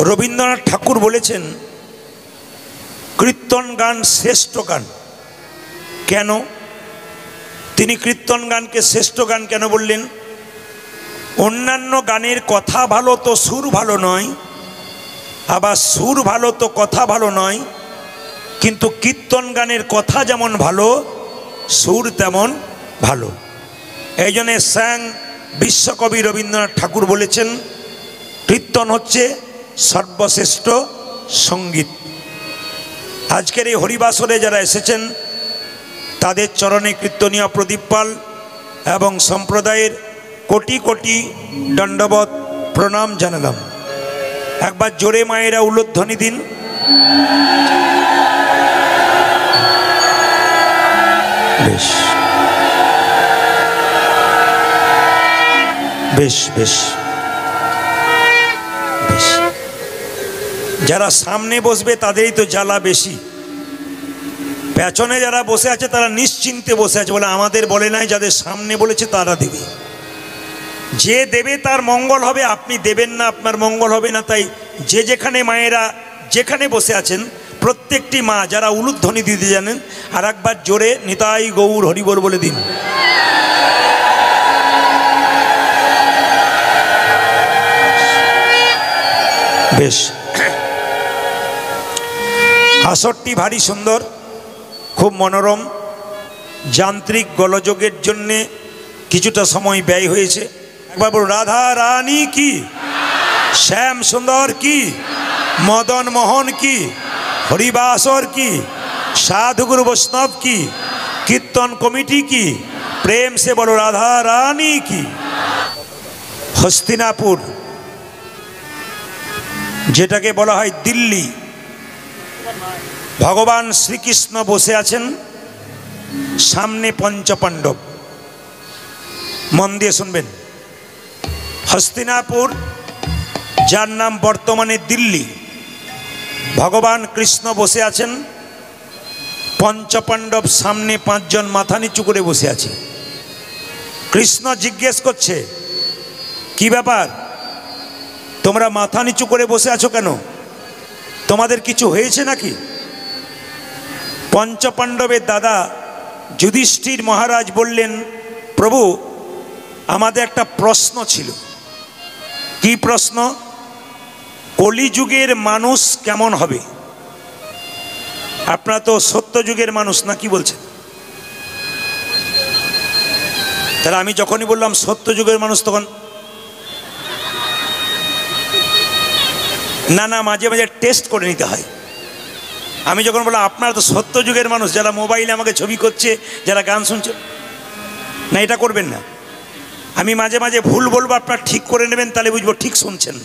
রবীন্দ্রনাথ ঠাকুর বলেছেন কীর্তন গান শ্রেষ্ঠ গান। কেন তিনি কীর্তন গানকে শ্রেষ্ঠ গান কেন বললেন? অন্যান্য গানের কথা ভালো তো সুর ভালো নয়, আবার সুর ভালো তো কথা ভালো নয়, কিন্তু কীর্তন গানের কথা যেমন ভালো সুর তেমন ভালো। এই জন্যে স্বয়ং বিশ্বকবি রবীন্দ্রনাথ ঠাকুর বলেছেন কীর্তন হচ্ছে সর্বশ্রেষ্ঠ সঙ্গীত। আজকের এই হরিবাসরে যারা এসেছেন তাদের চরণে কীর্তনীয় প্রদীপ পাল এবং সম্প্রদায়ের কোটি কোটি দণ্ডবত প্রণাম জানালাম। একবার জোরে মায়েরা উলুধ্বনি দিন। বেশ বেশ বেশ বেশ। যারা সামনে বসবে তাদেরই তো জ্বালা বেশি, পেছনে যারা বসে আছে তারা নিশ্চিন্তে বসে আছে, বলে আমাদের বলে নাই, যাদের সামনে বলেছে তারা দেবে। যে দেবে তার মঙ্গল হবে, আপনি দেবেন না আপনার মঙ্গল হবে না। তাই যে যেখানে মায়েরা যেখানে বসে আছেন প্রত্যেকটি মা যারা উলুধ্বনি দিতে জানেন আর একবার জোরে নিতাই গৌর হরিবোল বলে দিন। বেশ, আসরটি ভারী সুন্দর, খুব মনোরম। যান্ত্রিক গোলযোগের জন্যে কিছুটা সময় ব্যয় হয়েছে। একবার বলুন রাধা রানী কি, শ্যাম সুন্দর কি, মদন মোহন কি, হরিবাসর কি, সাধুগুরু বৈষ্ণব কি, কীর্তন কমিটি কি, প্রেম সে বলো রাধা রানী কি। হস্তিনাপুর, যেটাকে বলা হয় দিল্লি, ভগবান শ্রীকৃষ্ণ বসে আছেন, সামনে পঞ্চপাণ্ডব। মন দিয়ে শুনবেন। হস্তিনাপুর, যার নাম বর্তমানে দিল্লি, ভগবান কৃষ্ণ বসে আছেন, পঞ্চপাণ্ডব সামনে 5 জন মাথা নিচু করে বসে আছে। কৃষ্ণ জিজ্ঞেস করছে কি ব্যাপার, তোমরা মাথা নিচু করে বসে আছো কেন? তোমাদের কিছু হয়েছে নাকি? পঞ্চপাণ্ডবের দাদা যুধিষ্ঠির মহারাজ বললেন, প্রভু আমাদের একটা প্রশ্ন ছিল। কি প্রশ্ন? কলিযুগের মানুষ কেমন হবে? আপনারা তো সত্যযুগের মানুষ না, কি বলছেন? তাহলে আমি যখনই বললাম সত্যযুগের মানুষ তখন না না, মাঝে মাঝে টেস্ট করে নিতে হয়। আমি যখন বললাম আপনারা তো সত্যযুগের মানুষ, যারা মোবাইলে আমাকে ছবি করছে, যারা গান শুনছে, না এটা করবেন না। আমি মাঝে মাঝে ভুল বলবো, আপনারা ঠিক করে নেবেন, তাহলে বুঝবো ঠিক শুনছেন।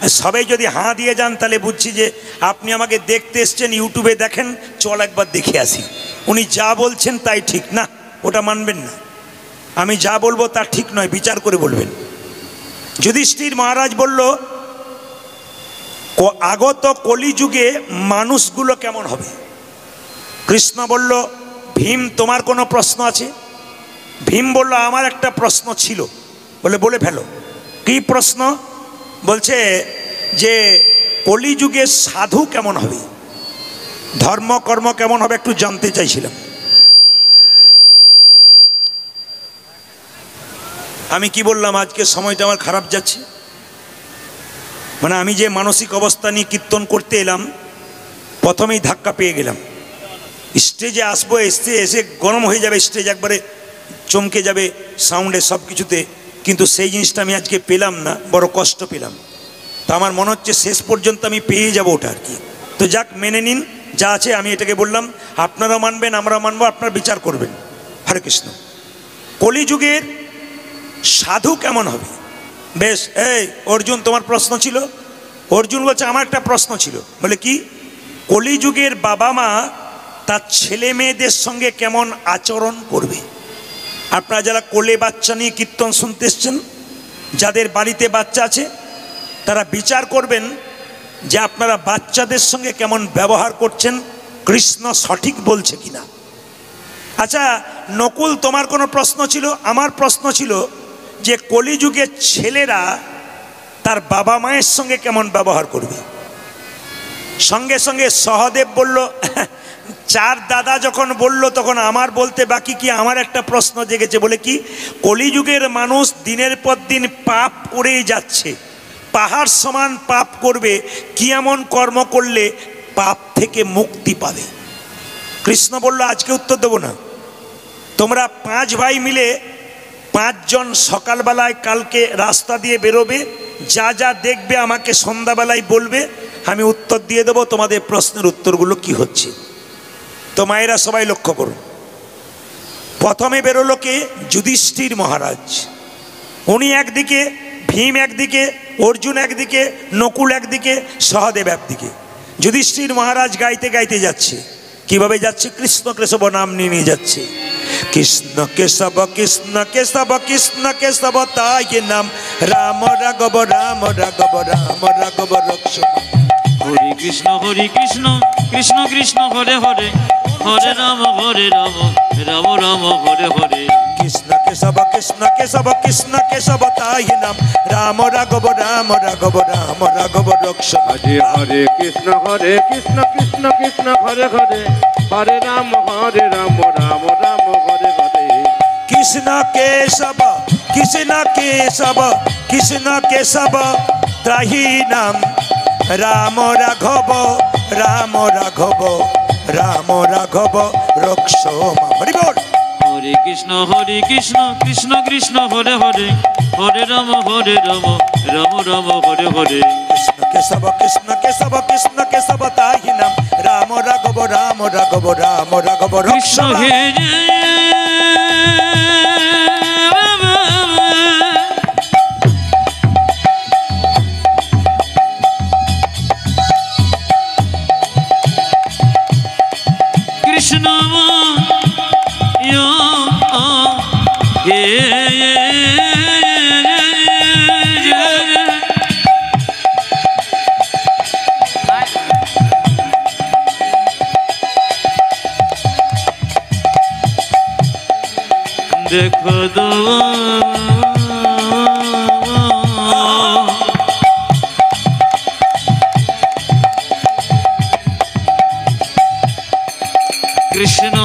আর সবাই যদি হাঁ দিয়ে যান তাহলে বুঝছি যে আপনি আমাকে দেখতে এসছেন, ইউটিউবে দেখেন, চল একবার দেখে আসি। উনি যা বলছেন তাই ঠিক না, ওটা মানবেন না। আমি যা বলবো তা ঠিক নয়, বিচার করে বলবেন। যুধিষ্ঠির মহারাজ বলল আগত কলিযুগে মানুষগুলো কেমন হবে? কৃষ্ণ বলল ভীম তোমার কোনো প্রশ্ন আছে? ভীম বলল আমার একটা প্রশ্ন ছিল। বলে ফেলো। কি প্রশ্ন? বলছে যে কলিযুগে সাধু কেমন হবে, ধর্মকর্ম কেমন হবে, একটু জানতে চাইছিলাম। আমি কি বললাম, আজকে সময়টা আমার খারাপ যাচ্ছে। মানে আমি যে মানসিক অবস্থা নিয়ে কীর্তন করতে এলাম, প্রথমেই ধাক্কা পেয়ে গেলাম। স্টেজে আসবো, এসে গরম হয়ে যাবে, স্টেজ একবারে চমকে যাবে সাউন্ডে সব কিছুতে, কিন্তু সেই জিনিসটা আমি আজকে পেলাম না, বড় কষ্ট পেলাম। তো আমার মনে হচ্ছে শেষ পর্যন্ত আমি পেয়ে যাব ওটা আর কি। তো যাক, মেনে নিন যা আছে। আমি এটাকে বললাম, আপনারাও মানবেন, আমরাও মানবো, আপনারা বিচার করবেন। হরে কৃষ্ণ। কলিযুগের সাধু কেমন হবে? বেশ, এই অর্জুন তোমার প্রশ্ন ছিল? অর্জুন বলছে আমার একটা প্রশ্ন ছিল। বলে কি? কলিযুগের বাবা মা তার ছেলে মেয়েদের সঙ্গে কেমন আচরণ করবে? আপনারা যারা কোলে বাচ্চা নিয়ে কীর্তন শুনতে এসছেন, যাদের বাড়িতে বাচ্চা আছে, তারা বিচার করবেন যে আপনারা বাচ্চাদের সঙ্গে কেমন ব্যবহার করছেন, কৃষ্ণ সঠিক বলছে কিনা। আচ্ছা নকুল, তোমার কোনো প্রশ্ন ছিল? আমার প্রশ্ন ছিল যে কলিযুগের ছেলেরা তার বাবা মায়ের সঙ্গে কেমন ব্যবহার করবে। সঙ্গে সঙ্গে সহদেব বলল, চার দাদা যখন বলল তখন আমার বলতে বাকি কি, আমার একটা প্রশ্ন জেগেছে। বলে কি, কলিযুগের মানুষ দিনের পর দিন পাপ করেই যাচ্ছে, পাহাড় সমান পাপ করবে, কি এমন কর্ম করলে পাপ থেকে মুক্তি পাবে? কৃষ্ণ বলল, আজকে উত্তর দেবো না, তোমরা 5 ভাই মিলে 5 জন সকালবেলায় কালকে রাস্তা দিয়ে বেরোবে, যা যা দেখবে আমাকে সন্ধ্যাবেলায় বলবে, আমি উত্তর দিয়ে দেবো তোমাদের প্রশ্নের উত্তরগুলো কি হচ্ছে। তো মায়েরা সবাই লক্ষ্য করুন। প্রথমে বেরোলো কে? যুধিষ্ঠির মহারাজ। উনি একদিকে, ভীম একদিকে, অর্জুন একদিকে, নকুল একদিকে, সহদেব একদিকে। যুধিষ্ঠির মহারাজ গাইতে গাইতে যাচ্ছে। কিভাবে যাচ্ছে? কৃষ্ণ কেশব নাম নিয়ে নিয়ে যাচ্ছে। কৃষ্ণ কেশব কৃষ্ণ কেশব কৃষ্ণ কেশব তাই নাম, রাম রাঘব রাম রাঘব রাম রাঘব রক্ষম। হরে কৃষ্ণ কৃষ্ণ কৃষ্ণ হরে হরে, হরে রাম রাম রাম হরে হরে। কৃষ্ণ কেশব কৃষ্ণ কেশব কৃষ্ণ কেশব তাই নাম, রাম রাঘব রাম রাঘব রাম রাঘব রক্ষম। হরে হরে কৃষ্ণ কৃষ্ণ কৃষ্ণ হরে হরে, হরে রাম রাম রাম হরে হরে। কৃষ্ণ কেশব কৃষ্ণ কেশব কৃষ্ণ কেশব ত্রাহি নাম, রাম রাঘব রাম রাঘব রাম রাঘব রক্ষম। হরি বল। হরে কৃষ্ণ কৃষ্ণ কৃষ্ণ হরে হরে, হরে রাম রাম রাম হরে হরে। কৃষ্ণ কেশব কৃষ্ণ কেশব কৃষ্ণ কেশব তাহি নাম, রাম রাঘব রাম রাঘব রাম রাঘব কৃষ্ণ রক্ষম। হে কৃষ্ণ দেখো দো কৃষ্ণ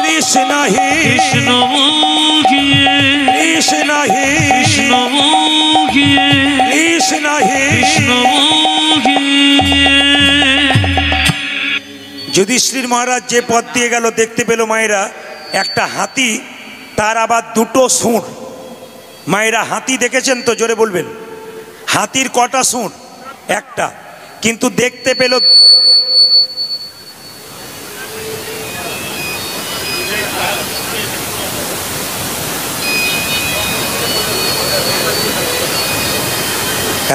কৃষ্ণ হে কৃষ্ণ কৃষ্ণ হে কৃষ্ণ কৃষ্ণ হে। কৃষ্ণ যুধিষ্ঠির মহারাজ যে পথ দিয়ে গেল, দেখতে পেল মায়েরা একটা হাতি, তার আবার 2টো সুঁড়। মায়েরা হাতি দেখেছেন তো? জোরে বলবেন। হাতির কটা সুঁড়? একটা। কিন্তু দেখতে পেল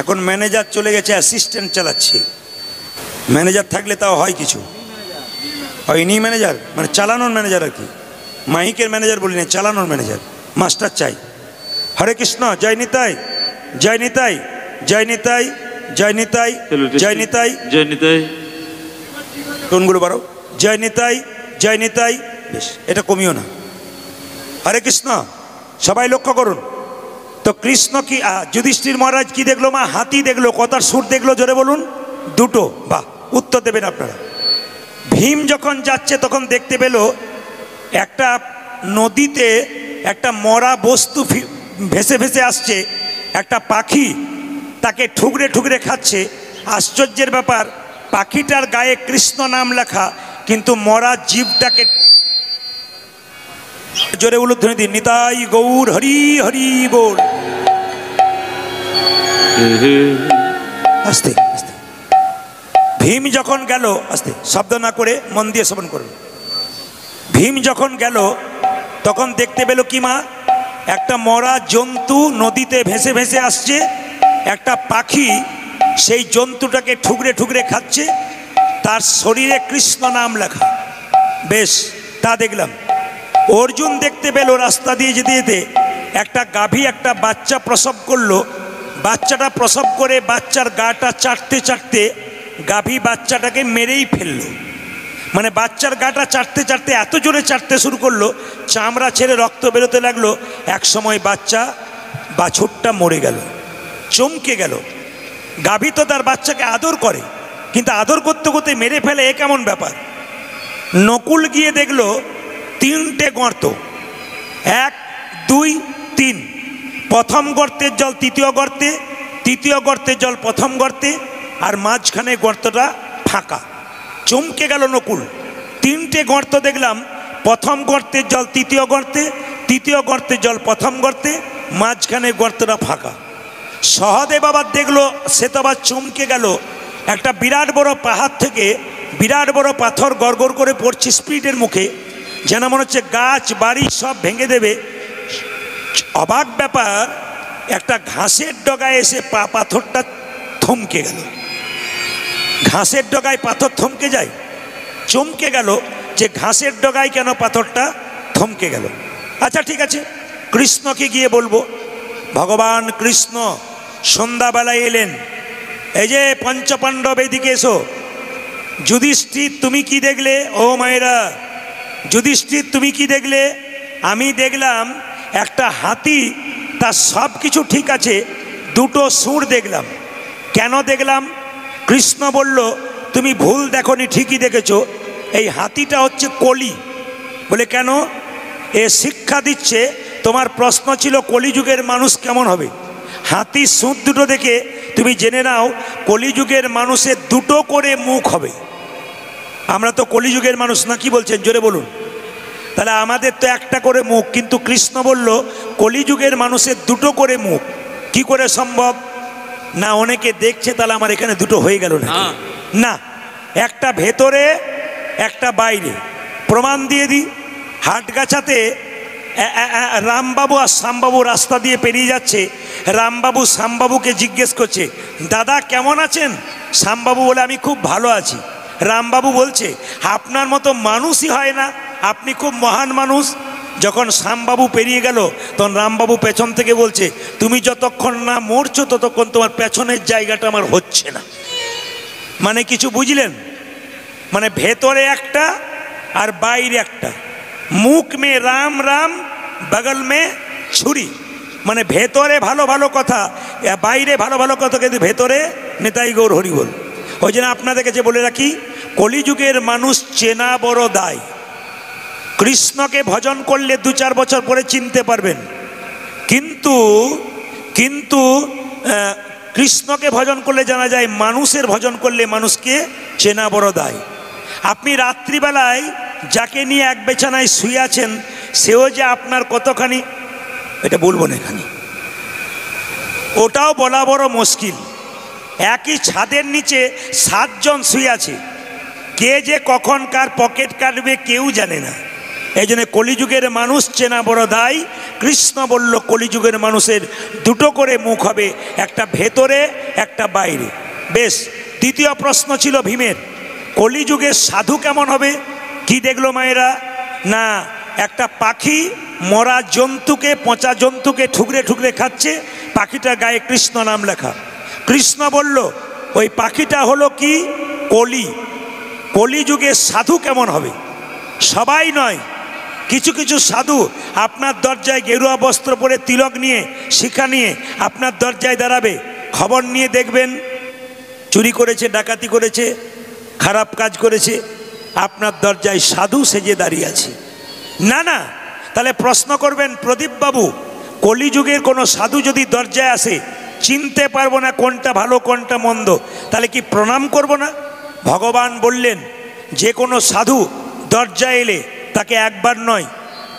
এখন ম্যানেজার চলে গেছে, অ্যাসিস্ট্যান্ট চালাচ্ছে। ম্যানেজার থাকলে তাও হয় কিছু, ইনি ম্যানেজার, মানে চালানোর ম্যানেজার আর কি। মাইকের ম্যানেজার বলি না, চালানোর ম্যানেজার। মাস্টার চাই। হরে কৃষ্ণ, জয় নিতাই জয় নিতাই জয় নিতাই জয় নিতাই জয় নিতাই জয় নিতাই। টোনগুলো বাড়ো। জয় নিতাই জয় নিতাই। বেশ, এটা কমিও না। হরে কৃষ্ণ, সবাই লক্ষ্য করুন তো। কৃষ্ণ কি, যুধিষ্ঠির মহারাজ কি দেখলো? মা হাতি দেখলো। কতার সুর দেখলো? জোরে বলুন। 2টো। বাহ, উত্তর দেবেন আপনারা। ভীম যখন যাচ্ছে তখন দেখতে পেল একটা নদীতে একটা মরা বস্তু ভেসে ভেসে আসছে। একটা পাখি তাকে ঠুকরে ঠুকরে খাচ্ছে। আশ্চর্যের ব্যাপার, পাখিটার গায়ে কৃষ্ণ নাম লেখা, কিন্তু মরা জীবটাকে। জোরে উলুধ্বনি দিন, নিতাই গৌর হরি হরি বল। আস্তে আস্তে। ভীম যখন গেল, আস্তে, শব্দ না করে মন দিয়ে শ্রবণ করুন। ভীম যখন গেল তখন দেখতে পেল কি মা, একটা মরা জন্তু নদীতে ভেসে ভেসে আসছে। একটা পাখি সেই জন্তুটাকে ঠুকরে ঠুকরে খাচ্ছে, তার শরীরে কৃষ্ণ নাম লেখা। বেশ, তা দেখলাম। অর্জুন দেখতে পেল রাস্তা দিয়ে যেতে যেতে একটা গাভী একটা বাচ্চা প্রসব করলো। বাচ্চাটা প্রসব করে বাচ্চার গাটা চাটতে চাটতে গাভী বাচ্চাটাকে মেরেই ফেললো। মানে বাচ্চার গাটা চাটতে চাটতে এত জোরে চাটতে শুরু করলো, চামড়া ছেড়ে রক্ত বেরোতে লাগলো। এক সময় বাচ্চা বাছুরটা মরে গেল, চমকে গেল। গাভী তো তার বাচ্চাকে আদর করে, কিন্তু আদর করতে করতে মেরে ফেলে, এ কেমন ব্যাপার? নকুল গিয়ে দেখলো 3টে গর্ত, 1 2 3, প্রথম গর্তের জল তৃতীয় গর্তে, তৃতীয় গর্তের জল প্রথম গর্তে, আর মাঝখানে গর্তটা ফাঁকা। চমকে গেল নকুল, 3টে গর্ত দেখলাম, প্রথম গর্তের জল তৃতীয় গর্তে, তৃতীয় গর্তের জল প্রথম গর্তে, মাঝখানে গর্তটা ফাঁকা। সহদেব আবার দেখলো, সে তো আবার চমকে গেল, একটা বিরাট বড় পাহাড় থেকে বিরাট বড় পাথর গড়গড় করে পড়ছে স্পিডের মুখে, যেন মনে হচ্ছে গাছ বাড়ি সব ভেঙে দেবে। অবাক ব্যাপার, একটা ঘাসের ডগায় এসে পাথরটা থমকে গেল। ঘাসের ডগায় পাথর থমকে যায়? চমকে গেল যে ঘাসের ডগায় কেন পাথরটা থমকে গেল। আচ্ছা ঠিক আছে, কৃষ্ণকে গিয়ে বলবো। ভগবান কৃষ্ণ সন্ধ্যাবেলায় এলেন, এই যে পঞ্চপাণ্ডব এদিকে এসো। যুধিষ্ঠির তুমি কি দেখলে? ও মায়েরা, যুধিষ্ঠির তুমি কি দেখলে? আমি দেখলাম একটা হাতি, তার সব কিছু ঠিক আছে, 2টো সুর দেখলাম। কেন দেখলাম? কৃষ্ণ বলল তুমি ভুল দেখোনি, ঠিকই দেখেছো, এই হাতিটা হচ্ছে কলি। বলে কেন? এ শিক্ষা দিচ্ছে, তোমার প্রশ্ন ছিল কলিযুগের মানুষ কেমন হবে। হাতির সুর 2টো দেখে তুমি জেনে নাও কলিযুগের মানুষের 2টো করে মুখ হবে। আমরা তো কলিযুগের মানুষ না, কি বলছেন জোরে বলুন? তাহলে আমাদের তো একটা করে মুখ, কিন্তু কৃষ্ণ বলল কলিযুগের মানুষের 2টো করে মুখ। কি করে সম্ভব? না অনেকে দেখছে, তাহলে আমার এখানে 2টো হয়ে গেল না? না, একটা ভেতরে একটা বাইরে। প্রমাণ দিয়ে দিই। হাটগাছাতে রামবাবু আর শ্যামবাবু রাস্তা দিয়ে পেরিয়ে যাচ্ছে। রামবাবু শ্যামবাবুকে জিজ্ঞেস করছে, দাদা কেমন আছেন? শ্যামবাবু বলে আমি খুব ভালো আছি। রামবাবু বলছে আপনার মতো মানুষই হয় না, আপনি খুব মহান মানুষ। যখন শ্যামবাবু পেরিয়ে গেল, তখন রামবাবু পেছন থেকে বলছে তুমি যতক্ষণ না মরছো ততক্ষণ তোমার পেছনের জায়গাটা আমার হচ্ছে না। মানে কিছু বুঝলেন? মানে ভেতরে একটা আর বাইরে একটা। মুখ মে রাম রাম, বগল মে ছুরি। মানে ভেতরে ভালো ভালো কথা, বাইরে ভালো ভালো কথা, কিন্তু ভেতরে নেতাই গৌর হরি বল। ওই জন্য আপনাদের কাছে বলে রাখি, কলিযুগের মানুষ চেনা বড় দায়। কৃষ্ণকে ভজন করলে 2-4 বছর পরে চিনতে পারবেন, কিন্তু কিন্তু কৃষ্ণকে ভজন করলে জানা যায়, মানুষের ভজন করলে মানুষকে চেনা বড় দায়। আপনি রাত্রিবেলায় যাকে নিয়ে এক বিছানায় শুয়ে আছেন, সেও যে আপনার কতখানি, এটা বলবো না এখানে, ওটাও বলা বড় মুশকিল। একই ছাদের নিচে 7 জন শুয়ে আছে, কে যে কখন কার পকেট কাটবে কেউ জানে না। এই জন্য কলিযুগের মানুষ চেনা বড় দায়। কৃষ্ণ বলল কলিযুগের মানুষের 2টো করে মুখ হবে, একটা ভেতরে একটা বাইরে। বেশ, দ্বিতীয় প্রশ্ন ছিল ভীমের, কলিযুগের সাধু কেমন হবে? কি দেখলো মায়েরা? না, একটা পাখি মরা জন্তুকে, পচা জন্তুকে ঠুকরে ঠুকরে খাচ্ছে, পাখিটার গায়ে কৃষ্ণ নাম লেখা। কৃষ্ণ বলল ওই পাখিটা হলো কি? কলি। কলিযুগের সাধু কেমন হবে? সবাই নয়, কিছু কিছু সাধু আপনার দরজায় গেরুয়া বস্ত্র পরে, তিলক নিয়ে, শিখা নিয়ে আপনার দরজায় দাঁড়াবে। খবর নিয়ে দেখবেন চুরি করেছে, ডাকাতি করেছে, খারাপ কাজ করেছে, আপনার দরজায় সাধু সেজে দাঁড়িয়ে আছে। না না, তাহলে প্রশ্ন করবেন প্রদীপ বাবু, কলিযুগের কোনো সাধু যদি দরজায় আসে, চিনতে পারবো না কোনটা ভালো কোনটা মন্দ, তাহলে কি প্রণাম করব না? ভগবান বললেন যে কোনো সাধু দরজায় এলে তাকে একবার নয়,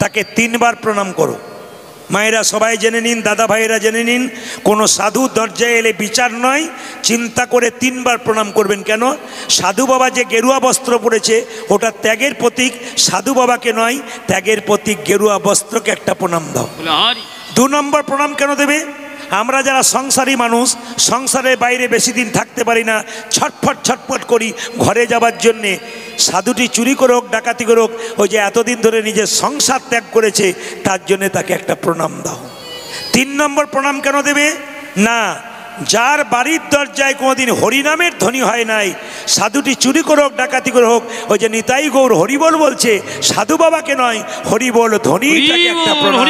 তাকে 3 বার প্রণাম করো। মায়েরা সবাই জেনে নিন, দাদা ভাইয়েরা জেনে নিন, কোনো সাধু দরজায় এলে বিচার নয়, চিন্তা করে 3 বার প্রণাম করবেন। কেন? সাধু বাবা যে গেরুয়া বস্ত্র পরেছে ওটা ত্যাগের প্রতীক, সাধু বাবাকে নয়, ত্যাগের প্রতীক গেরুয়া বস্ত্রকে একটা প্রণাম দাও। 2 নম্বর প্রণাম কেন দেবে? আমরা যারা সংসারী মানুষ, সংসারের বাইরে বেশি দিন থাকতে পারি না, ছটফট ছটফট করি ঘরে যাবার জন্যে। সাধুটি চুরি করে হোক, ডাকাতি করে হোক, ওই যে এতদিন ধরে নিজের সংসার ত্যাগ করেছে, তার জন্যে তাকে একটা প্রণাম দাও। 3 নম্বর প্রণাম কেন দেবে? না, যার বাড়ির দরজায় কোনোদিন হরিনামের ধ্বনি হয় নাই, সাধুটি চুরি করে হোক, ডাকাতি করে হোক, ওই যে নিতাই গৌর হরিবল বলছে, সাধু বাবাকে নয়, হরিবল ধ্বনি একটা প্রণাম।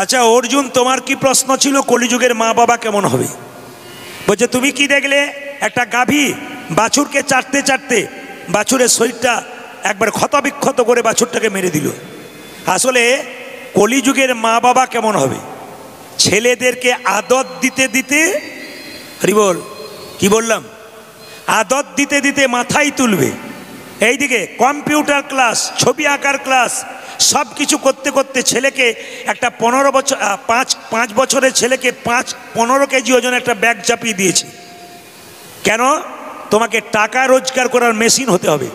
আচ্ছা অর্জুন, তোমার কি প্রশ্ন ছিল কলিযুগের মা বাবা কেমন হবে? বলছে তুমি কি দেখলে একটা গাভী বাছুরকে চাটতে চাটতে বাছুরের শরীরটা একবার ক্ষতবিক্ষত করে বাছুরটাকে মেরে দিল। আসলে কলিযুগের মা বাবা কেমন হবে? ছেলেদেরকে আদত দিতে দিতে, হরি বল, কি বললাম, আদত দিতে দিতে মাথায় তুলবে। এইদিকে কম্পিউটার ক্লাস, ছবি আঁকার ক্লাস, সব কিছু করতে করতে ছেলেকে একটা 15 বছর 5 বছরের ছেলেকে 15 কেজি ওজনের একটা ব্যাগ চাপিয়ে দিয়েছে। কেন? তোমাকে টাকা রোজগার করার মেশিন হতে হবে।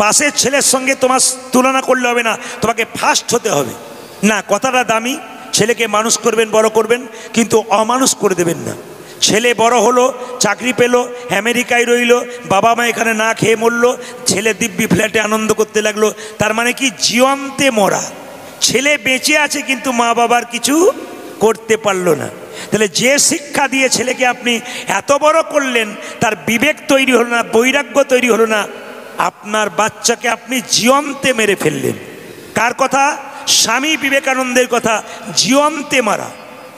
পাশের ছেলের সঙ্গে তোমার তুলনা করলে হবে না, তোমাকে ফার্স্ট হতে হবে। না, কথাটা দামি, ছেলেকে মানুষ করবেন, বড় করবেন, কিন্তু অমানুষ করে দেবেন না। ছেলে বড় হলো, চাকরি পেল, আমেরিকায় রইল, বাবা মা এখানে না খেয়ে মরলো, ছেলে দিব্যি ফ্ল্যাটে আনন্দ করতে লাগলো। তার মানে কি? জীবন্তে মরা। ছেলে বেঁচে আছে কিন্তু মা বাবার কিছু করতে পারলো না। তাহলে যে শিক্ষা দিয়ে ছেলেকে আপনি এত বড় করলেন, তার বিবেক তৈরি হলো না, বৈরাগ্য তৈরি হলো না, আপনার বাচ্চাকে আপনি জীবন্তে মেরে ফেললেন। কার কথা? স্বামী বিবেকানন্দের কথা, জীবন্তে মারা।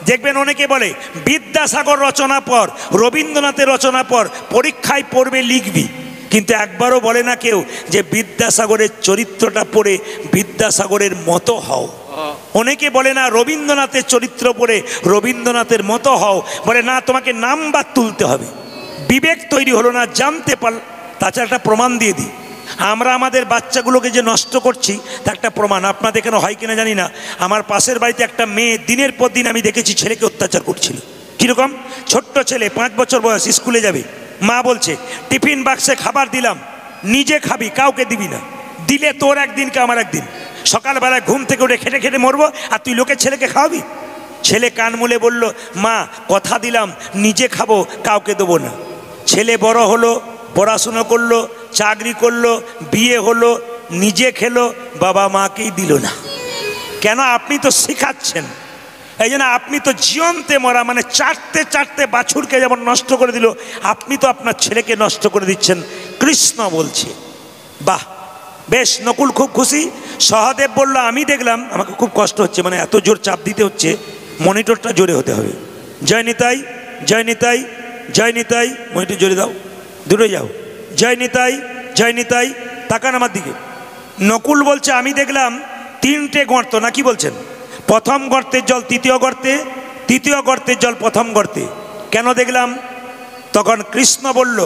দেখবেন অনেকে বলে বিদ্যাসাগর রচনা পড়, রবীন্দ্রনাথের রচনা পড়, পরীক্ষায় পড়বে লিখবি, কিন্তু একবারও বলে না কেউ যে বিদ্যাসাগরের চরিত্রটা পড়ে বিদ্যাসাগরের মতো হও। অনেকে বলে না রবীন্দ্রনাথের চরিত্র পড়ে রবীন্দ্রনাথের মতো হও, বলে না তোমাকে নাম্বার তুলতে হবে। বিবেক তৈরি হলো না, জানতে পার। তাছাড়া একটা প্রমাণ দিয়ে দিই, আমরা আমাদের বাচ্চাগুলোকে যে নষ্ট করছি তা একটা প্রমাণ। আপনাদের এখানে হয় কিনা জানি না, আমার পাশের বাড়িতে একটা মেয়ে দিনের পর দিন আমি দেখেছি ছেলেকে অত্যাচার করছিল। কীরকম? ছোট্ট ছেলে, 5 বছর বয়স, স্কুলে যাবে। মা বলছে টিফিন বাক্সে খাবার দিলাম, নিজে খাবি, কাউকে দিবি না, দিলে তোর একদিন কে আমার একদিন। সকালবেলায় ঘুম থেকে উঠে খেটে খেটে মরবো, আর তুই লোকের ছেলেকে খাওয়াবি? ছেলে কান মুলে বলল, মা কথা দিলাম নিজে খাবো, কাউকে দেবো না। ছেলে বড় হলো, পড়াশুনো করলো, চাকরি করলো, বিয়ে হলো, নিজে খেলো, বাবা মাকেই দিল না। কেন? আপনি তো শেখাচ্ছেন। এই জন্য আপনি তো জীবন্তে মরা, মানে চাটতে চাটতে বাছুরকে যেমন নষ্ট করে দিল, আপনি তো আপনার ছেলেকে নষ্ট করে দিচ্ছেন। কৃষ্ণ বলছে। বাহ, বেশ। নকুল খুব খুশি। সহদেব বলল, আমি দেখলাম, আমাকে খুব কষ্ট হচ্ছে, মানে এত জোর চাপ দিতে হচ্ছে, মনিটরটা জোরে হতে হবে। জয় নিতাই, জয় নিতাই, জয় নিতাই। মনিটর জোরে দাও, দূরে যাও। জয় নিতাই, জয় নিতাই। তাকান আমার দিকে। নকুল বলছে, আমি দেখলাম 3টে গর্ত, না কি বলছেন? প্রথম গর্তের জল তৃতীয় গর্তে, তৃতীয় গর্তের জল প্রথম গর্তে। কেন দেখলাম? তখন কৃষ্ণ বলল,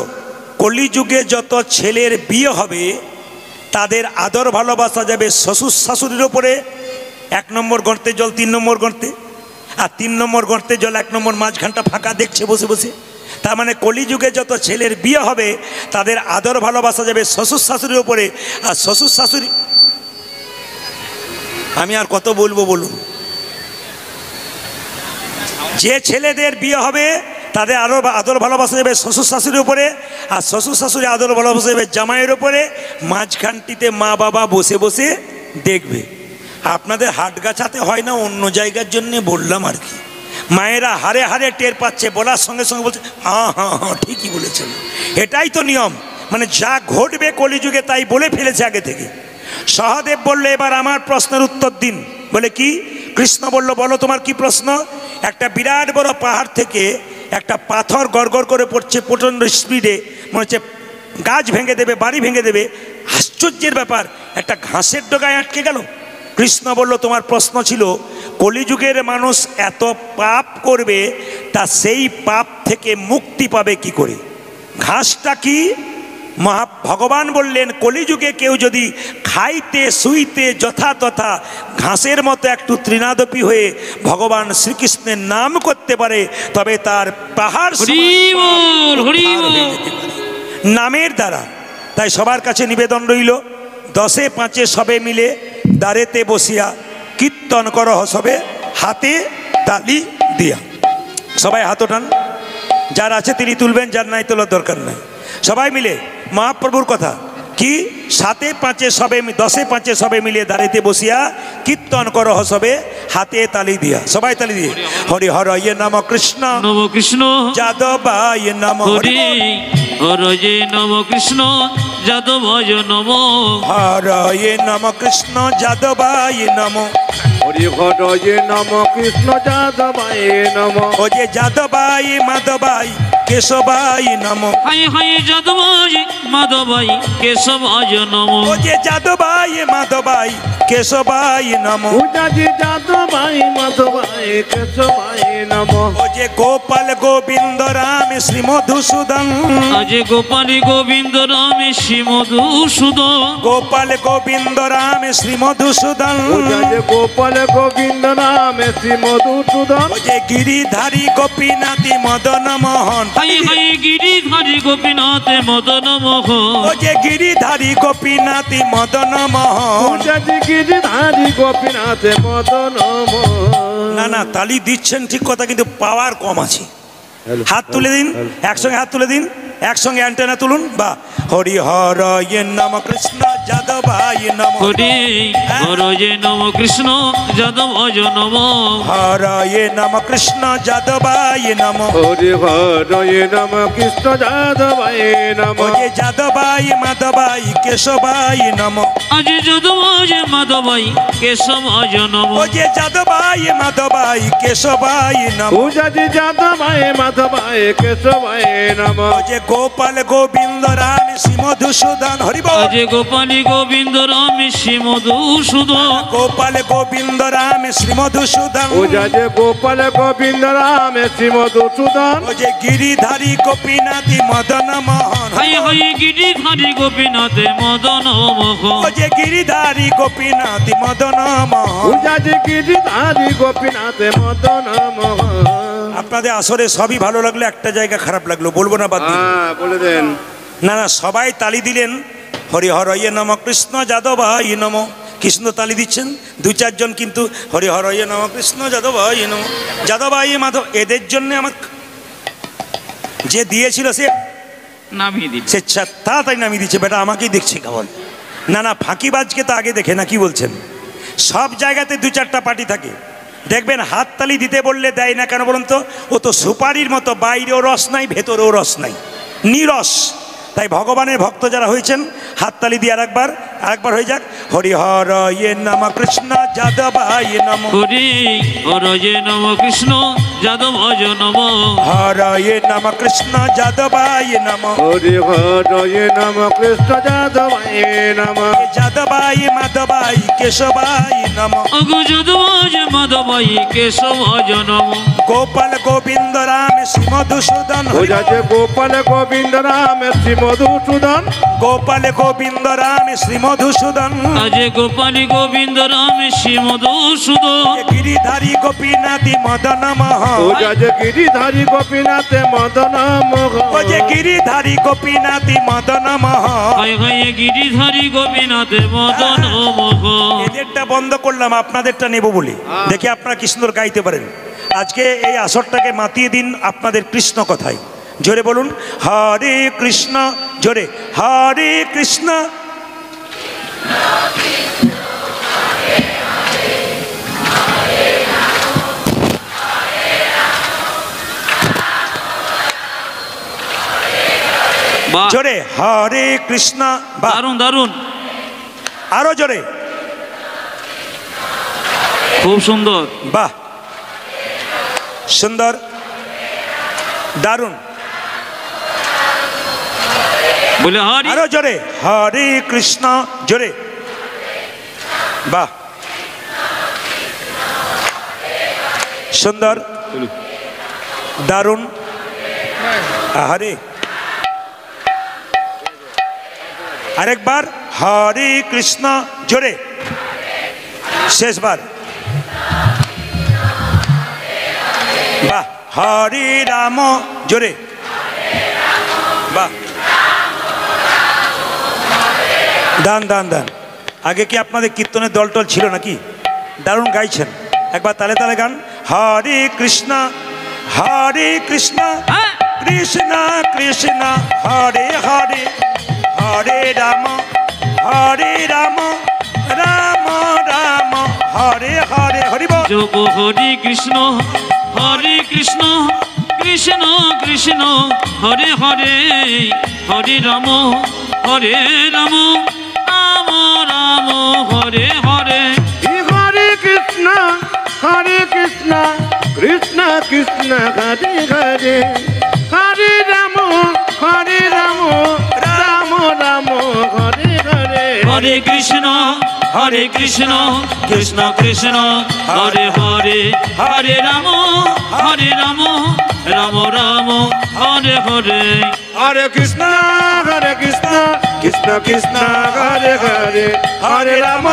কলিযুগে যত ছেলের বিয়ে হবে তাদের আদর ভালোবাসা যাবে শ্বশুর শাশুড়ির ওপরে। 1 নম্বর গর্তের জল 3 নম্বর গর্তে, আর 3 নম্বর গর্তের জল 1 নম্বর মাঝখানটা ফাঁকা দেখছে বসে বসে। তার মানে কলিযুগে যত ছেলের বিয়ে হবে তাদের আদর ভালোবাসা যাবে শ্বশুর শাশুড়ির ওপরে। আর শ্বশুর শাশুড়ি, আমি আর কত বলবো বলুন? যে ছেলেদের বিয়ে হবে তাদের আরও আদর ভালোবাসা যাবে শ্বশুর শাশুড়ির উপরে, আর শ্বশুর শাশুড়ি আদর ভালোবাসা যাবে জামাইয়ের ওপরে। মাঝখানটিতে মা বাবা বসে বসে দেখবে। আপনাদের হাট গাছাতে হয় না, অন্য জায়গার জন্যে বললাম আর কি। মায়েরা হারে হারে টের পাচ্ছে, বলার সঙ্গে সঙ্গে বলছে হ্যাঁ হ্যাঁ হ্যাঁ ঠিকই বলেছেন। এটাই তো নিয়ম, মানে যা ঘটবে কলিযুগে তাই বলে ফেলেছে আগে থেকে। সহদেব বলল, এবার আমার প্রশ্নের উত্তর দিন। বলে কি? কৃষ্ণ বলল, বলো তোমার কি প্রশ্ন? একটা বিরাট বড় পাহাড় থেকে একটা পাথর গড়গড় করে পড়ছে প্রচণ্ড স্পিডে, মনে হচ্ছে গাছ ভেঙে দেবে, বাড়ি ভেঙে দেবে। আশ্চর্যের ব্যাপার, একটা ঘাসের ডগায় আটকে গেল। কৃষ্ণ বলল, তোমার প্রশ্ন ছিল কলিযুগের মানুষ এত পাপ করবে, তা সেই পাপ থেকে মুক্তি পাবে কি করে? ঘাসটা কি? ভগবান বললেন, কলিযুগে কেউ যদি খাইতে শুইতে যথাতথা ঘাসের মতো একটু তৃণাদপি হয়ে ভগবান শ্রীকৃষ্ণের নাম করতে পারে, তবে তার পাহাড় নামের দ্বারা। তাই সবার কাছে নিবেদন রইল, 10এ 5এ সবে মিলে দ্বারেতে বসিয়া কীর্তন করহ সবে, হাতে তালি দিয়া। সবাই হাত ওঠান, যার আছে তিনি তুলবেন, যার নাই তোলার দরকার নাই। সবাই মিলে মহাপ্রভুর কথা কি? 7এ 5এ সবে, 10এ 5এ সবে মিলে দাঁড়িতে বসিয়া কীর্তন করহ সবে, হাতে তালি দিয়া। সবাই তালি দিয়ে হরি হর ইয়ে নম কৃষ্ণ নম কৃষ্ণ যাদবায় নম হরি হর নম কৃষ্ণ যাদবায় নমো হরয়ে নম কৃষ্ণ যাদবায় নম। হরি হরয়ে নম কৃষ্ণ যাদবায় নম। ও যে যাদবায় মাধবায় কেশবায় নম। হাই হাই যাদবায় মাধবায় কেশবায় নমো ও যে যাদবায় মাধবায় কেশবায় নম। পূজাজি যাদবায় মাধবায় কেশবায় নম। ও যে গোপাল গোবিন্দ রাম শ্রী মধুসূদন। আজ গোপালী গোবিন্দ রাম শ্রী মধুসূদন গোপাল গোবিন্দ রাম শ্রী মধুসূদন। পূজাজি গোপাল গোবিন্দ নাম শ্রী মধুসূদন। ও যে গিরিধারী গোপীনাথী মদন মোহন। হাই হাই গিরিধারী গোপীনাথ মদন মোহন ও যে গিরিধারী গোপীনাথী মদন মোহন। পূজাজি গিরিধারী গোপীনাথ মদন মোহন। না না, তালি দিচ্ছেন ঠিক কথা, কিন্তু পাওয়ার কম আছে। হাত তুলে দিন, একসঙ্গে হাত তুলে দিন, একসঙ্গে অ্যান্টেনা তুলুন। বা হরি হরয়ে নম কৃষ্ণ যাদবায় নম। হরে হরয়ে নম কৃষ্ণ যাদবায় নমো হরয়ে নম কৃষ্ণ যাদবায় নম। হরি হরয়ে নম কৃষ্ণ যাদবায় নম। ও যে যাদবায় মাধবায় কেশবায় নম। আজ যাদবায় মাধবায় কেশবায় নমো ও যে যাদবায় মাধবায় কেশবায় নম। পূজাজি যাদবায় মাধবায় কেশবায় নম। ও যে গোপাল গোবিন্দ রাম শ্রী মধুসূদন। হরি বল। আজ গোপালী গোবিন্দ রাম শ্রী মধুসূদন গোপাল গোবিন্দ রাম শ্রী মধুসূদন। পূজাজি গোপাল গোবিন্দ রাম শ্রী মধুসূদন। ও যে গিরিধারী গোপীনাথী মদন মোহন। হাই হাই গিরিধারী গোপীনাথ মদন মোহন ও যে গিরিধারী গোপীনাথী মদন মোহন। পূজাজি গিরিধারী গোপীনাথ মদন মোহন। আপনাদের আসরে সবই ভালো লাগলো, একটা জায়গা খারাপ লাগলো, বলবো না বাদ দিন। হ্যাঁ বলে দেন। না না, সবাই তালি দিলেন হরি হরয়ে নম কৃষ্ণ যাদবায় নম। কৃষ্ণ তালি দিচ্ছেন, দু চারজন কিন্তু হরি হরয়ে নম কৃষ্ণ যাদবায় নম যাদবায় মাধব। এদের জন্য আমার যে দিয়েছিল সে নামিয়ে দিন সে তাড়াতাড়ি নামিয়ে দিচ্ছে, বেটা আমাকেই দেখছে কেমন। না না, ফাঁকিবাজকে তো আগে দেখে না, কি বলছেন? সব জায়গাতে দু চারটা পার্টি থাকে, দেখবেন হাততালি দিতে বললে দেয় না কেন বলুন তো? ও তো সুপারির মতো, বাইরেও রস নাই ভেতরেও রস নাই, নিরস। তাই ভগবানের ভক্ত যারা হয়েছেন হাততালি দিয়ে আরেকবার হয়ে যাক। হরি হরয়ে নম কৃষ্ণ যাদবায় নম। হরে হরয়ে নম কৃষ্ণ যাদবায় নমো হরয়ে নম কৃষ্ণ যাদবায় নম। হরি হরয়ে নম কৃষ্ণ যাদবায় নম। যাদবায় মাধবায় কেশবায় নম। অগো যাদবায় মাধবায় কেশবায় নমো গোপাল গোবিন্দ রাম শ্রী মধুসূদন। পূজাজি গোপাল গোবিন্দ রাম শ্রী মধুসূদন। গোপাল গোবিন্দ রাম শ্রী মধুসূদন। আজ গোপালী গোবিন্দ রাম শ্রী মধুসূদন গিরিধারী গোপীনাথী মদন মোহন। পূজাজি গিরিধারী গোপীনাথ মদন ও যে মোহন। গিরিধারী গোপীনাথী মদন মোহন। হায় হায় গিরিধারী গোপীনাথ মদন মোহন এদেরটা বন্ধ করলাম, আপনাদেরটা নেব বলে। দেখি আপনারা কৃষ্ণর গাইতে পারেন। আজকে এই আসরটাকে মাতিয়ে দিন আপনাদের কৃষ্ণ কথায়। জোরে বলুন হরে কৃষ্ণ, জোরে হরে কৃষ্ণ। বাহ জোরে হরে কৃষ্ণ। বাহ, দারুণ দারুণ আরো জোরে। খুব সুন্দর বাহ, সুন্দর, দারুণ। বলে হরি আরো জোরে হরে কৃষ্ণ, জোরে। বাহ, সুন্দর, দারুণ। হরে আরেকবার হরে কৃষ্ণ, জোরে। শেষবার বাহ, হরে রাম, জোরে। বাহ, দান দান দান। আগে কি আপনাদের কীর্তনের দলটল ছিল নাকি? দারুণ গাইছেন, একবার তালে তালে গান। হরে কৃষ্ণ কৃষ্ণ হ্যাঁ কৃষ্ণ কৃষ্ণ হরে হরে, হরে রাম রাম রাম হরে হরে। হরি বল। যোগ হরে কৃষ্ণ কৃষ্ণ কৃষ্ণ হরে হরে হরে রাম হরে রাম রাম রাম হরে হরে হরে কৃষ্ণ কৃষ্ণ কৃষ্ণ হরে হরে হরে রাম রাম রাম হরে হরে হরে কৃষ্ণ কৃষ্ণ কৃষ্ণ হরে হরে হরে রাম রাম রাম হরে হরে হরে কৃষ্ণ কৃষ্ণ কৃষ্ণ হরে হরে হরে রাম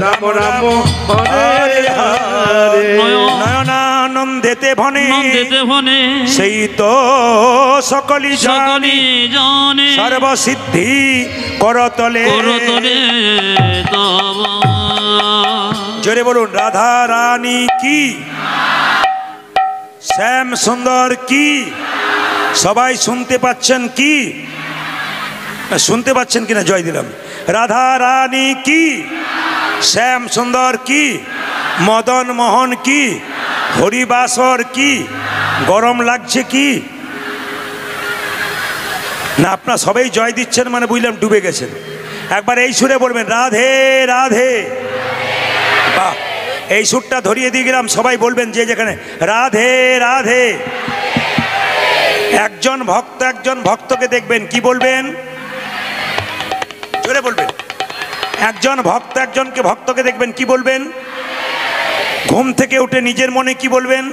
রাম রাম হরে হরে নয়নানন্দেতে ভনে নন্দেতে ভনে সেই তো সকলি সকলি জানে সর্বসিদ্ধি করতলে করতলে তব জোরে বলুন রাধা রানী কি, শ্যাম সুন্দর কি, সবাই শুনতে পাচ্ছেন কি, শুনতে পাচ্ছেন কিনা? জয় দিলাম। রাধা রানী কি, শ্যাম সুন্দর কি, মদন মোহন কি, হরিবাসর কি, গরম লাগছে কি? না আপনারা সবাই জয় দিচ্ছেন মানে বুঝলাম ডুবে গেছেন। একবার এই সুরে বলবেন রাধে রাধে। বাহ, এই সুরটা ধরিয়ে দিয়ে গেলাম, সবাই বলবেন যে যেখানে রাধে রাধে। একজন ভক্তকে দেখবেন কি বলবেন? জোরে বলবেন। একজন ভক্তকে দেখবেন কি বলবেন? ঘুম থেকে উঠে নিজের মনে কি বলবেন?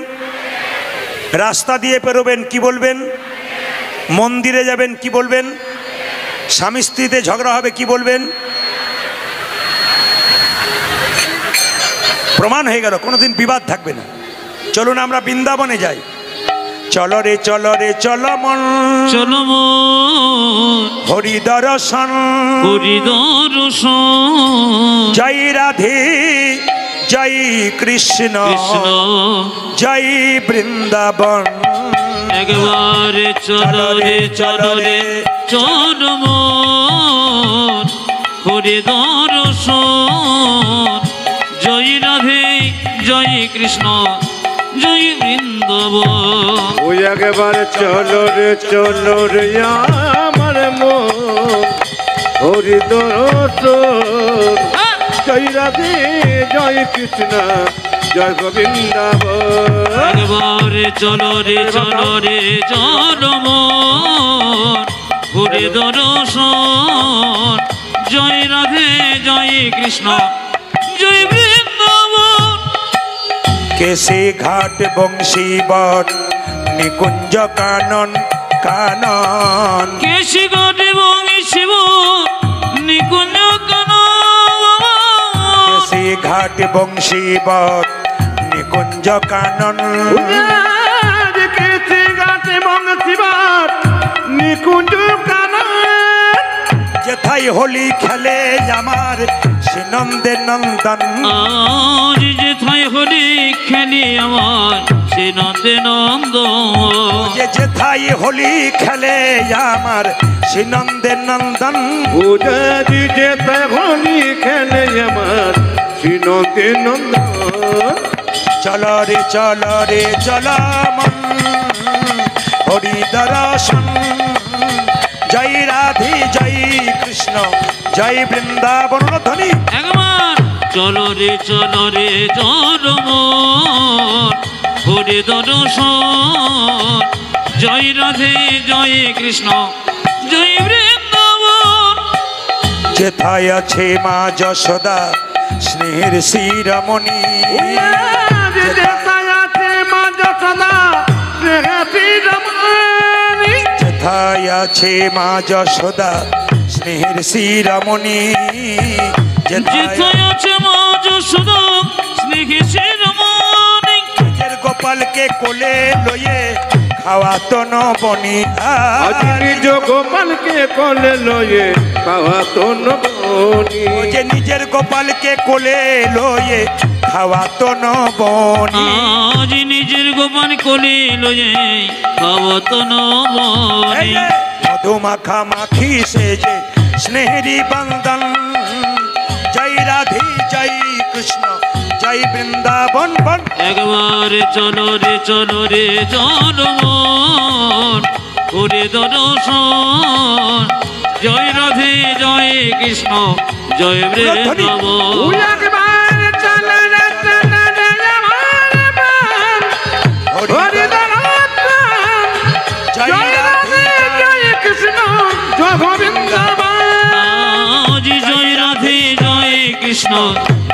রাস্তা দিয়ে পেরোবেন কি বলবেন? মন্দিরে যাবেন কি বলবেন? স্বামী স্ত্রীতে ঝগড়া হবে কি বলবেন? প্রমাণ হয়ে গেল, কোনোদিন বিবাদ থাকবে না। চলুন আমরা বৃন্দাবনে যাই। চলো রে চল মন, চলো হরি দর্শন, হরি দর্শন জয় রাধে জয় কৃষ্ণ কৃষ্ণ জয় বৃন্দাবন। একবারে চলো রে চলো মন, হরি দর্শন জয় রাধে জয় কৃষ্ণ জয় বৃন্দাবন। ওই একবার চলো রে আমার মন, হরি দর্শন জয় রাধে জয় কৃষ্ণ জয় গোবিন্দাবন। একবারে চলো রে চলো মন, হরি দর্শন জয় রাধে জয় কৃষ্ণ জয় বৃন্দাবন। কেশে ঘাট বংশী বট নিকুঞ্জ কানন কানন, কেশি ঘাটে বংশী নিকুঞ্জ কানন, কেশে ঘাট বংশী বট নিকুঞ্জ কানন। কেশে ঘাটে বংশী বট নিকুঞ্জ কানন, যেথায় হোলি খেলে আমার সে নন্দে নন্দন। আজ যেথায় হোলি খেলি আমার সে নন্দে নন্দন, যেথায় হোলি খেলে আমার সে নন্দে নন্দন। উদারি যেতে হোলি খেলে আমার শ্রীনন্দে নন্দন। চলো রে চল মন, হরি দর্শন জয় রাধে জয় কৃষ্ণ জয় বৃন্দাবন ধ্বনি। একবার চলো রে চলো মন, হরি দর্শন জয় রাধে জয় কৃষ্ণ জয় বৃন্দাবন। যেথায় আছে মা যশোদা স্নেহের শিরমণি, যেথায় আছে মা যশোদা স্নেহের শিরোমণি, যেথায় আছে মা যশোদা স্নেহের শিরমণি, যেথায় আছে মা যশোদা স্নেহে শিরোমণি, নিজের গোপালকে কোলে লয়ে খাওয়াতো নবনী। আজ নিজ গোপালকে কোলে লয়ে খাওয়াতো নবনী। ও যে নিজের গোপালকে কোলে লয়ে খাওয়াতো নবনী। আজ নিজের গোপাল কোলে লয়ে খাওয়াত নবনী। মধুমাখা মাখি সেজে স্নেহেরি বন্দন, জয় রাধে জয় কৃষ্ণ জয় বৃন্দাবন বন। একবার চলো রে চলো মন, করে দর্শন। জয় রাধে জয় কৃষ্ণ জয় বৃন্দাবন। একবার চলে রে চলে রে আমার প্রাণ, হরি দর্শন। জয় রাধে জয় কৃষ্ণ জয় গোবিন্দবান। আজ জয় রাধে জয় কৃষ্ণ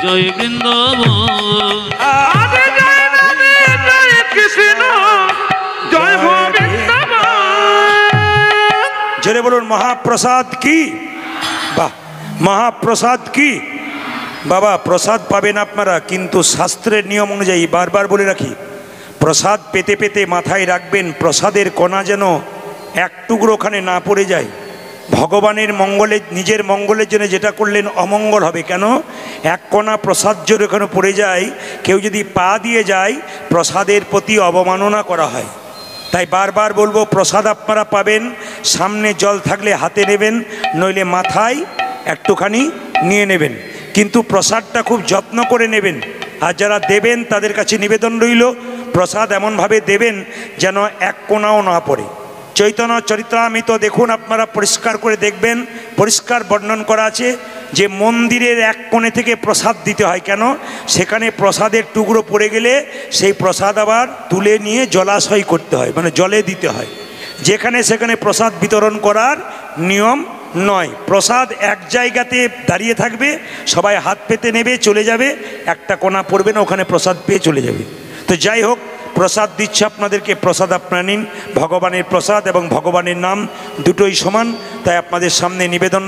জয় বৃন্দাবন। আজ জয় রাধে জয় কৃষ্ণ জয় গোবিন্দবান। জোরে বলুন মহাপ্রসাদ কি? বাহ, মহাপ্রসাদ কি? বাবা প্রসাদ পাবেন আপনারা, কিন্তু শাস্ত্রের নিয়ম অনুযায়ী বারবার বলে রাখি, প্রসাদ পেতে পেতে মাথায় রাখবেন প্রসাদের কণা যেন এক টুকরো ওখানে না পড়ে যায়। ভগবানের মঙ্গলে, নিজের মঙ্গলের জন্য যেটা করলেন অমঙ্গল হবে। কেন? এক কণা প্রসাদ যদি ওখানে পড়ে যায়, কেউ যদি পা দিয়ে যায়, প্রসাদের প্রতি অবমাননা করা হয়। তাই বারবার বলবো, প্রসাদ আপনারা পাবেন, সামনে জল থাকলে হাতে নেবেন, নইলে মাথায় একটুখানি নিয়ে নেবেন, কিন্তু প্রসাদটা খুব যত্ন করে নেবেন। আর যারা দেবেন তাদের কাছে নিবেদন রইল, প্রসাদ এমনভাবে দেবেন যেন এক কোণাও না পড়ে। চৈতন্য চরিতামৃত দেখুন, আপনারা পরিষ্কার করে দেখবেন, পরিষ্কার বর্ণন করা আছে যে মন্দিরের এক কোণে থেকে প্রসাদ দিতে হয়। কেন? সেখানে প্রসাদের টুকরো পড়ে গেলে সেই প্রসাদ আবার তুলে নিয়ে জলাশয় করতে হয়, মানে জলে দিতে হয়। যেখানে সেখানে প্রসাদ বিতরণ করার নিয়ম নয়। প্রসাদ এক জায়গাতে দাঁড়িয়ে থাকবে, সবাই হাত পেতে নেবে, চলে যাবে, একটা কোণা পড়বে না, ওখানে প্রসাদ পেয়ে চলে যাবে। তো যাই হোক, প্রসাদ দিচ্ছে আপনাদেরকে, প্রসাদ আপনারা নিন। ভগবানের প্রসাদ এবং ভগবানের নাম দুটোই সমান, তাই আপনাদের সামনে নিবেদন।